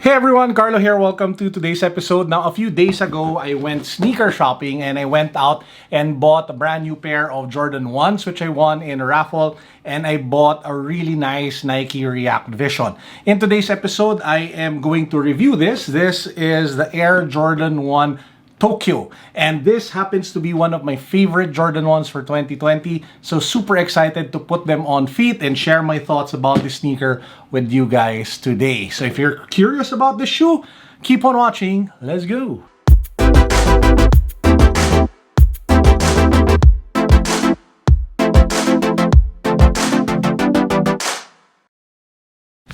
Hey everyone, Carlo here. Welcome to today's episode. Now, a few days ago, I went sneaker shopping and I went out and bought a brand new pair of Jordan 1s, which I won in a raffle, and I bought a really nice Nike React Vision. In today's episode, I am going to review this. This is the Air Jordan 1 Tokyo, and this happens to be one of my favorite Jordan 1s for 2020, so super excited to put them on feet and share my thoughts about this sneaker with you guys today. So if you're curious about this shoe, keep on watching. Let's go.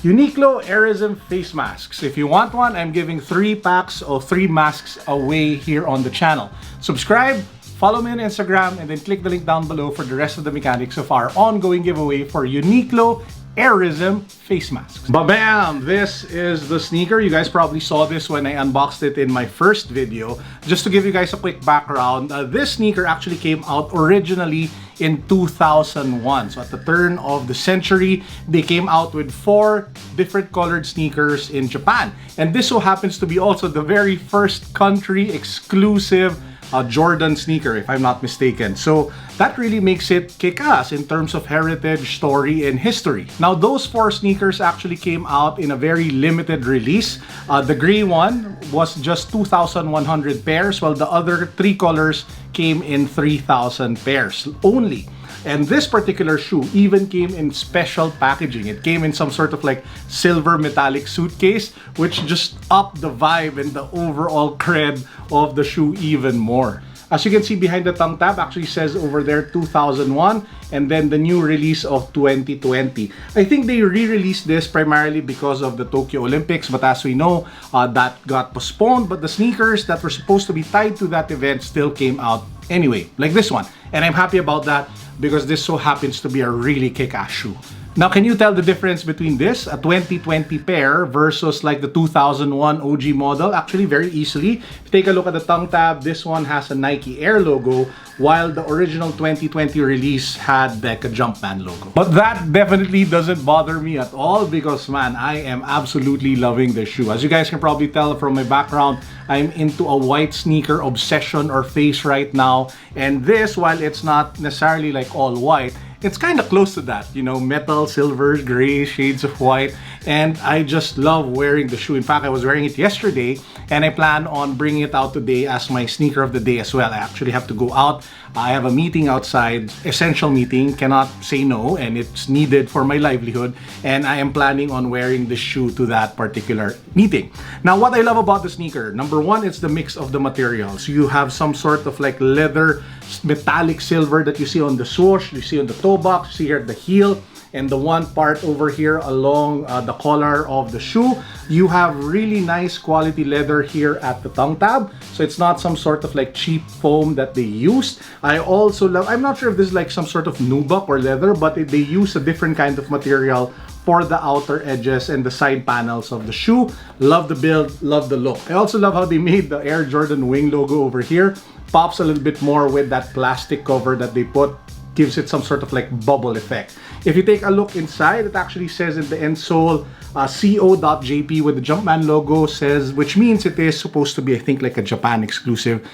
Uniqlo Airism face masks. If you want one, I'm giving 3 packs of 3 masks away here on the channel. Subscribe, follow me on Instagram, and then click the link down below for the rest of the mechanics of our ongoing giveaway for Uniqlo Airism face masks. Ba-bam! This is the sneaker. You guys probably saw this when I unboxed it in my first video. Just to give you guys a quick background, this sneaker actually came out originally in 2001. So at the turn of the century, they came out with 4 different colored sneakers in Japan. And this so happens to be also the very first country exclusive Jordan sneaker, if I'm not mistaken. So that really makes it kick-ass in terms of heritage, story, and history. Now, those 4 sneakers actually came out in a very limited release. The gray one was just 2,100 pairs, while the other 3 colors came in 3,000 pairs only. And this particular shoe even came in special packaging. It came in some sort of like silver metallic suitcase, which just upped the vibe and the overall cred of the shoe even more. As you can see behind the tongue tab, actually says over there 2001, and then the new release of 2020. I think they re-released this primarily because of the Tokyo Olympics, but as we know, that got postponed. But the sneakers that were supposed to be tied to that event still came out anyway, like this one. And I'm happy about that because this so happens to be a really kick-ass shoe. Now, can you tell the difference between this, a 2020 pair, versus like the 2001 OG model? Actually, very easily. If you take a look at the tongue tab, this one has a Nike Air logo, while the original 2020 release had like a Jumpman logo. But that definitely doesn't bother me at all because, man, I am absolutely loving this shoe. As you guys can probably tell from my background, I'm into a white sneaker obsession or phase right now. And this, while it's not necessarily like all white, it's kind of close to that, you know, metal, silvers, gray, shades of white, and I just love wearing the shoe. In fact, I was wearing it yesterday, and I plan on bringing it out today as my sneaker of the day as well. I actually have to go out. I have a meeting outside, essential meeting, cannot say no, and it's needed for my livelihood, and I am planning on wearing the shoe to that particular meeting. Now, what I love about the sneaker, number one, it's the mix of the materials. You have some sort of like leather, metallic silver that you see on the swoosh, you see on the toe box, you see here at the heel, and the one part over here along the collar of the shoe. You have really nice quality leather here at the tongue tab, so it's not some sort of like cheap foam that they used. I also love, I'm not sure if this is like some sort of nubuck or leather, but they use a different kind of material for the outer edges and the side panels of the shoe. Love the build, love the look. I also love how they made the Air Jordan wing logo over here. Pops a little bit more with that plastic cover that they put, gives it some sort of like bubble effect. If you take a look inside, it actually says in the insole co.jp with the Jumpman logo, says, which means it is supposed to be, I think, like a Japan exclusive.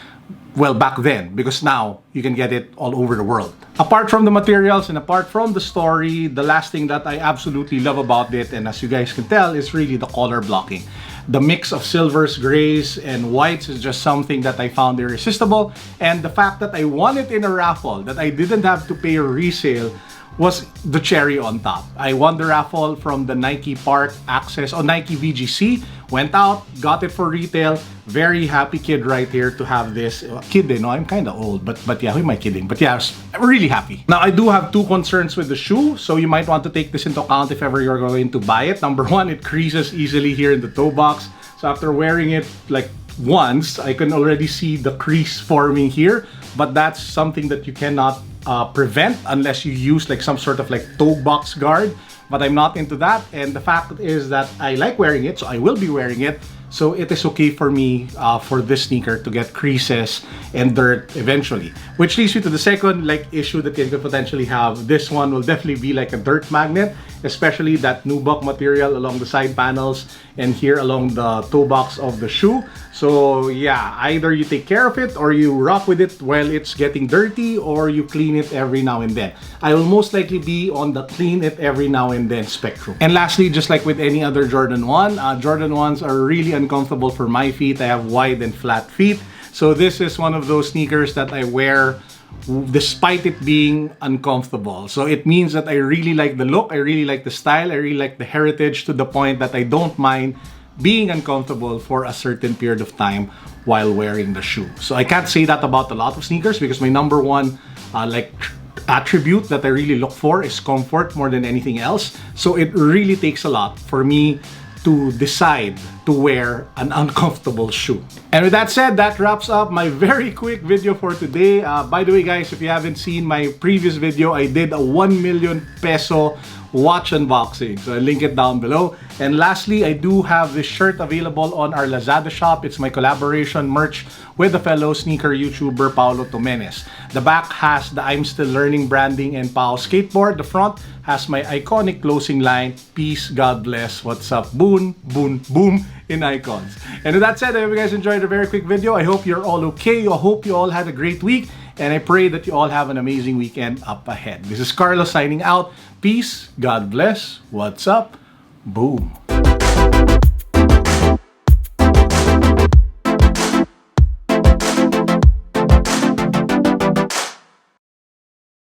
Well, back then, because now you can get it all over the world. Apart from the materials and apart from the story, the last thing that I absolutely love about it, and as you guys can tell, is really the color blocking. The mix of silvers, grays, and whites is just something that I found irresistible. And the fact that I won it in a raffle, that I didn't have to pay a resale, was the cherry on top. I won the raffle from the Nike Park Access or Nike VGC. Went out, got it for retail. Very happy kid right here to have this. Kid, you know, I'm kind of old, but yeah, who am I kidding? But yeah, I'm really happy. Now, I do have 2 concerns with the shoe, so you might want to take this into account if ever you're going to buy it. Number 1, it creases easily here in the toe box. So after wearing it like once, I can already see the crease forming here, but that's something that you cannot prevent unless you use like some sort of like toe box guard. But I'm not into that, and the fact is that I like wearing it, so I will be wearing it. So it is okay for me for this sneaker to get creases and dirt eventually. Which leads me to the second issue that you could potentially have. This one will definitely be like a dirt magnet, especially that nubuck material along the side panels and here along the toe box of the shoe. So yeah, either you take care of it or you rock with it while it's getting dirty, or you clean it every now and then. I will most likely be on the clean it every now and then spectrum. And lastly, just like with any other Jordan 1, Jordan 1s are really uncomfortable for my feet. I have wide and flat feet. So this is one of those sneakers that I wear despite it being uncomfortable. So it means that I really like the look, I really like the style, I really like the heritage, to the point that I don't mind being uncomfortable for a certain period of time while wearing the shoe. So I can't say that about a lot of sneakers, because my number one attribute that I really look for is comfort more than anything else. So it really takes a lot for me to decide to wear an uncomfortable shoe. And with that said, that wraps up my very quick video for today. By the way guys, if you haven't seen my previous video, I did a 1 million peso watch unboxing. So I'll link it down below. And lastly, I do have this shirt available on our Lazada shop. It's my collaboration merch with a fellow sneaker YouTuber, Paulo Tomenes. The back has the I'm Still Learning branding and Pao skateboard. The front has my iconic closing line, peace, God bless, what's up, boom, boom, boom, in icons. And with that said, I hope you guys enjoyed a very quick video. I hope you're all okay. I hope you all had a great week. And I pray that you all have an amazing weekend up ahead. This is Carlo signing out. Peace, God bless, what's up, boom.